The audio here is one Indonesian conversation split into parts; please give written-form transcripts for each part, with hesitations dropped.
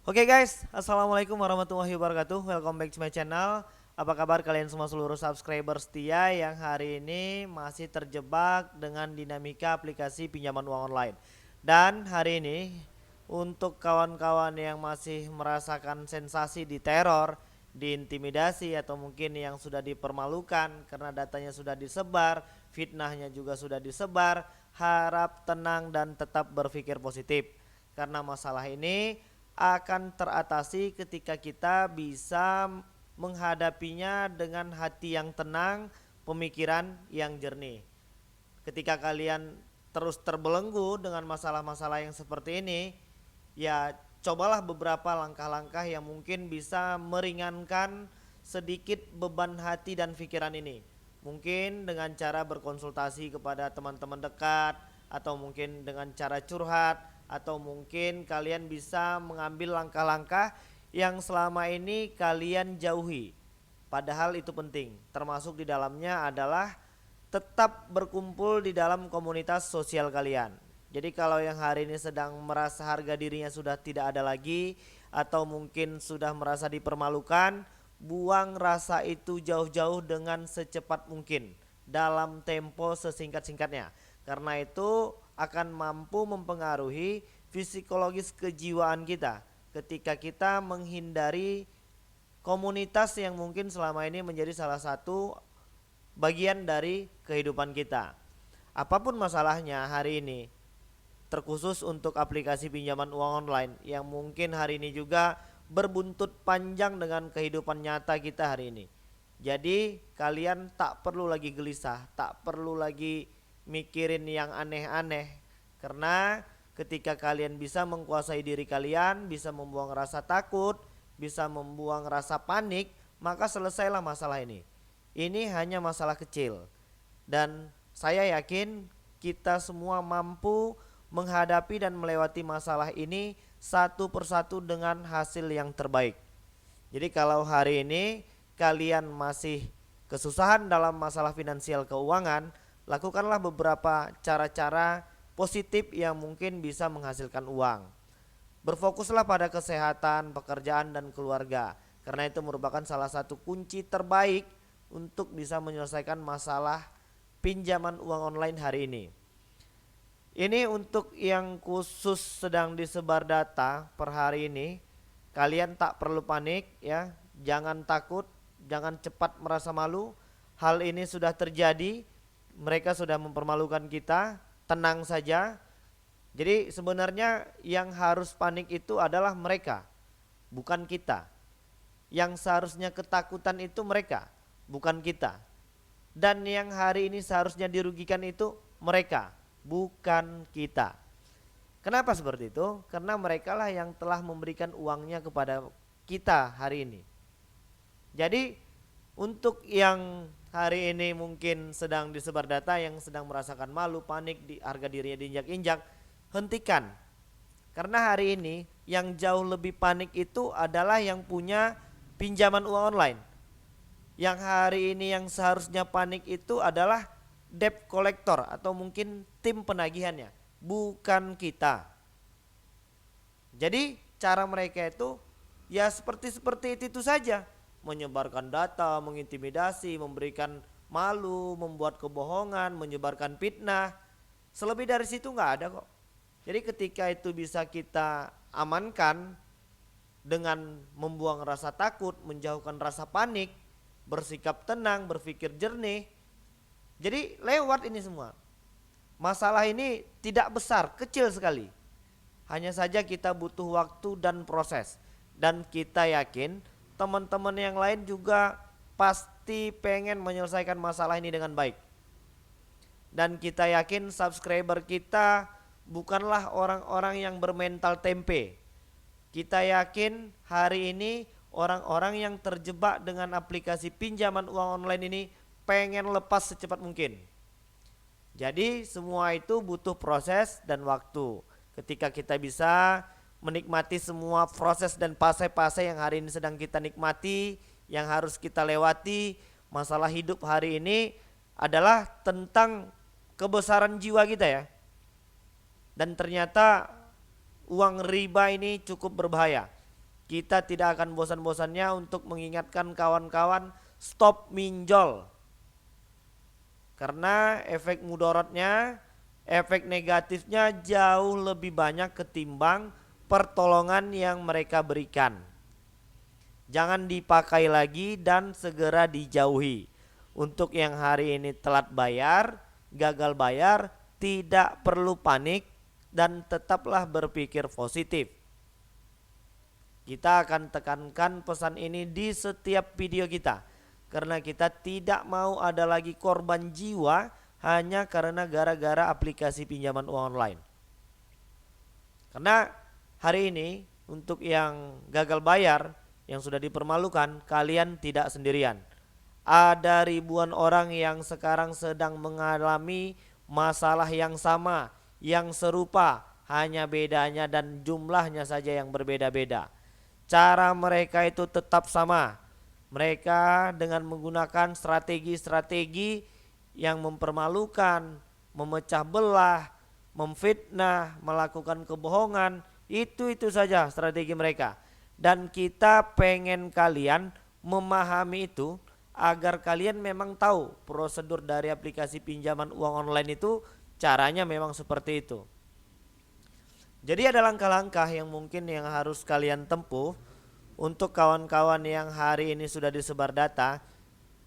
Oke guys, assalamualaikum warahmatullahi wabarakatuh. Welcome back to my channel. Apa kabar kalian semua seluruh subscriber setia yang hari ini masih terjebak dengan dinamika aplikasi pinjaman uang online. Dan hari ini untuk kawan-kawan yang masih merasakan sensasi diteror, diintimidasi atau mungkin yang sudah dipermalukan karena datanya sudah disebar, fitnahnya juga sudah disebar, harap tenang dan tetap berpikir positif. Karena masalah ini akan teratasi ketika kita bisa menghadapinya dengan hati yang tenang, pemikiran yang jernih. Ketika kalian terus terbelenggu dengan masalah-masalah yang seperti ini, ya cobalah beberapa langkah-langkah yang mungkin bisa meringankan sedikit beban hati dan pikiran ini. Mungkin dengan cara berkonsultasi kepada teman-teman dekat, atau mungkin dengan cara curhat, atau mungkin kalian bisa mengambil langkah-langkah yang selama ini kalian jauhi. Padahal itu penting, termasuk di dalamnya adalah tetap berkumpul di dalam komunitas sosial kalian. Jadi kalau yang hari ini sedang merasa harga dirinya sudah tidak ada lagi, atau mungkin sudah merasa dipermalukan, buang rasa itu jauh-jauh dengan secepat mungkin dalam tempo sesingkat-singkatnya. Karena itu akan mampu mempengaruhi psikologis kejiwaan kita ketika kita menghindari komunitas yang mungkin selama ini menjadi salah satu bagian dari kehidupan kita. Apapun masalahnya hari ini, terkhusus untuk aplikasi pinjaman uang online yang mungkin hari ini juga berbuntut panjang dengan kehidupan nyata kita hari ini. Jadi kalian tak perlu lagi gelisah, tak perlu lagi mikirin yang aneh-aneh, karena ketika kalian bisa menguasai diri kalian, bisa membuang rasa takut, bisa membuang rasa panik, maka selesailah masalah ini. Ini hanya masalah kecil, dan saya yakin kita semua mampu menghadapi dan melewati masalah ini satu persatu dengan hasil yang terbaik. Jadi kalau hari ini kalian masih kesusahan dalam masalah finansial keuangan, lakukanlah beberapa cara-cara positif yang mungkin bisa menghasilkan uang. Berfokuslah pada kesehatan, pekerjaan, dan keluarga, karena itu merupakan salah satu kunci terbaik untuk bisa menyelesaikan masalah pinjaman uang online hari ini. Ini untuk yang khusus sedang disebar data per hari ini. Kalian tak perlu panik ya, jangan takut, jangan cepat merasa malu. Hal ini sudah terjadi, mereka sudah mempermalukan kita, tenang saja. Jadi sebenarnya yang harus panik itu adalah mereka, bukan kita. Yang seharusnya ketakutan itu mereka, bukan kita. Dan yang hari ini seharusnya dirugikan itu mereka, bukan kita. Kenapa seperti itu? Karena mereka lah yang telah memberikan uangnya kepada kita hari ini. Jadi untuk yang hari ini mungkin sedang disebar data, yang sedang merasakan malu, panik, di harga dirinya diinjak-injak, hentikan. Karena hari ini yang jauh lebih panik itu adalah yang punya pinjaman uang online. Yang hari ini yang seharusnya panik itu adalah debt collector atau mungkin tim penagihannya, bukan kita. Jadi cara mereka itu ya seperti itu saja, menyebarkan data, mengintimidasi, memberikan malu, membuat kebohongan, menyebarkan fitnah. Selebih dari situ nggak ada kok. Jadi ketika itu bisa kita amankan dengan membuang rasa takut, menjauhkan rasa panik, bersikap tenang, berpikir jernih. Jadi lewat ini semua. Masalah ini tidak besar, kecil sekali. Hanya saja kita butuh waktu dan proses. Dan kita yakin teman-teman yang lain juga pasti pengen menyelesaikan masalah ini dengan baik. Dan kita yakin subscriber kita bukanlah orang-orang yang bermental tempe. Kita yakin hari ini orang-orang yang terjebak dengan aplikasi pinjaman uang online ini pengen lepas secepat mungkin. Jadi semua itu butuh proses dan waktu. Ketika kita bisa menikmati semua proses dan fase-fase yang hari ini sedang kita nikmati, yang harus kita lewati, masalah hidup hari ini adalah tentang kebesaran jiwa kita ya. Dan ternyata uang riba ini cukup berbahaya. Kita tidak akan bosan-bosannya untuk mengingatkan kawan-kawan stop minjol. Karena efek mudorotnya, efek negatifnya jauh lebih banyak ketimbang pertolongan yang mereka berikan. Jangan dipakai lagi dan segera dijauhi. Untuk yang hari ini telat bayar, gagal bayar, tidak perlu panik dan tetaplah berpikir positif. Kita akan tekankan pesan ini di setiap video kita, karena kita tidak mau ada lagi korban jiwa hanya karena gara-gara aplikasi pinjaman uang online. Karena hari ini untuk yang gagal bayar, yang sudah dipermalukan, kalian tidak sendirian. Ada ribuan orang yang sekarang sedang mengalami masalah yang sama, yang serupa, hanya bedanya dan jumlahnya saja yang berbeda-beda. Cara mereka itu tetap sama. Mereka dengan menggunakan strategi-strategi yang mempermalukan, memecah belah, memfitnah, melakukan kebohongan, itu saja strategi mereka. Dan kita pengen kalian memahami itu agar kalian memang tahu prosedur dari aplikasi pinjaman uang online itu caranya memang seperti itu. Jadi ada langkah-langkah yang mungkin yang harus kalian tempuh untuk kawan-kawan yang hari ini sudah disebar data.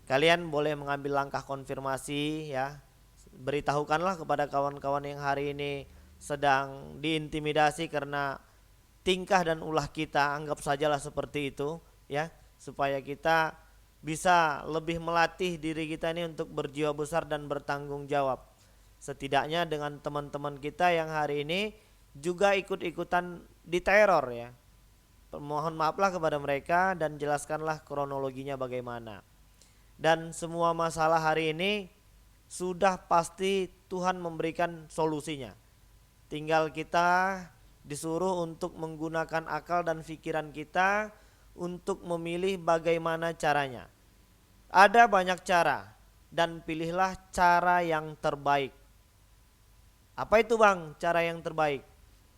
Kalian boleh mengambil langkah konfirmasi ya. Beritahukanlah kepada kawan-kawan yang hari ini sedang diintimidasi karena tingkah dan ulah kita, anggap sajalah seperti itu ya, supaya kita bisa lebih melatih diri kita ini untuk berjiwa besar dan bertanggung jawab. Setidaknya dengan teman-teman kita yang hari ini juga ikut-ikutan diteror ya. Mohon maaflah kepada mereka dan jelaskanlah kronologinya bagaimana. Dan semua masalah hari ini sudah pasti Tuhan memberikan solusinya. Tinggal kita disuruh untuk menggunakan akal dan pikiran kita untuk memilih bagaimana caranya. Ada banyak cara dan pilihlah cara yang terbaik. Apa itu bang cara yang terbaik?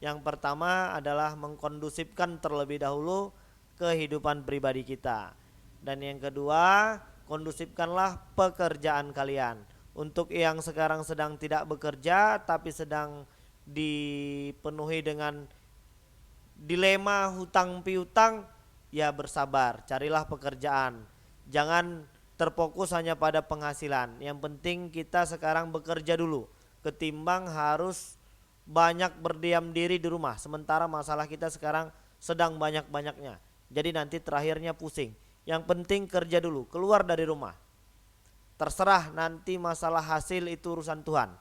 Yang pertama adalah mengkondusifkan terlebih dahulu kehidupan pribadi kita. Dan yang kedua, kondusifkanlah pekerjaan kalian. Untuk yang sekarang sedang tidak bekerja tapi sedang dipenuhi dengan dilema hutang piutang, ya bersabar, carilah pekerjaan. Jangan terfokus hanya pada penghasilan. Yang penting kita sekarang bekerja dulu, ketimbang harus banyak berdiam diri di rumah. Sementara masalah kita sekarang sedang banyak-banyaknya. Jadi nanti terakhirnya pusing. Yang penting kerja dulu, keluar dari rumah. Terserah nanti masalah hasil itu urusan Tuhan.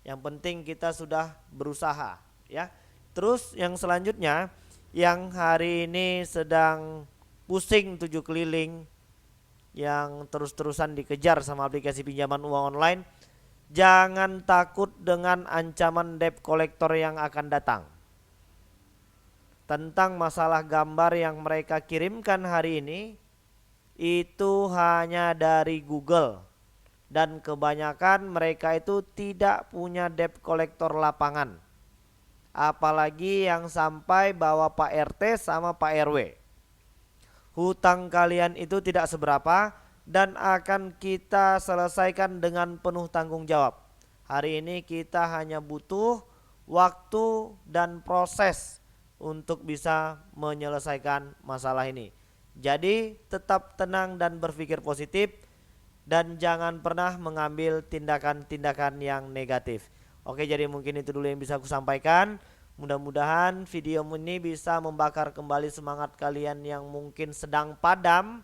Yang penting kita sudah berusaha ya. Terus yang selanjutnya, yang hari ini sedang pusing 7 keliling, yang terus-terusan dikejar sama aplikasi pinjaman uang online, jangan takut dengan ancaman debt collector yang akan datang. Tentang masalah gambar yang mereka kirimkan hari ini, itu hanya dari Google. Dan kebanyakan mereka itu tidak punya debt collector lapangan. Apalagi yang sampai bawa Pak RT sama Pak RW. Hutang kalian itu tidak seberapa dan akan kita selesaikan dengan penuh tanggung jawab. Hari ini kita hanya butuh waktu dan proses untuk bisa menyelesaikan masalah ini. Jadi tetap tenang dan berpikir positif. Dan jangan pernah mengambil tindakan-tindakan yang negatif. Oke, jadi mungkin itu dulu yang bisa aku sampaikan. Mudah-mudahan video ini bisa membakar kembali semangat kalian yang mungkin sedang padam,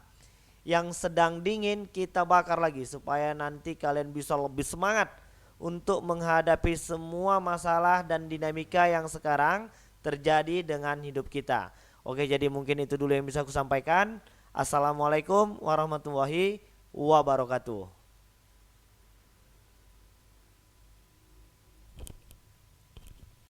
yang sedang dingin, kita bakar lagi supaya nanti kalian bisa lebih semangat untuk menghadapi semua masalah dan dinamika yang sekarang terjadi dengan hidup kita. Oke, jadi mungkin itu dulu yang bisa aku sampaikan. Assalamualaikum warahmatullahi wabarakatuh.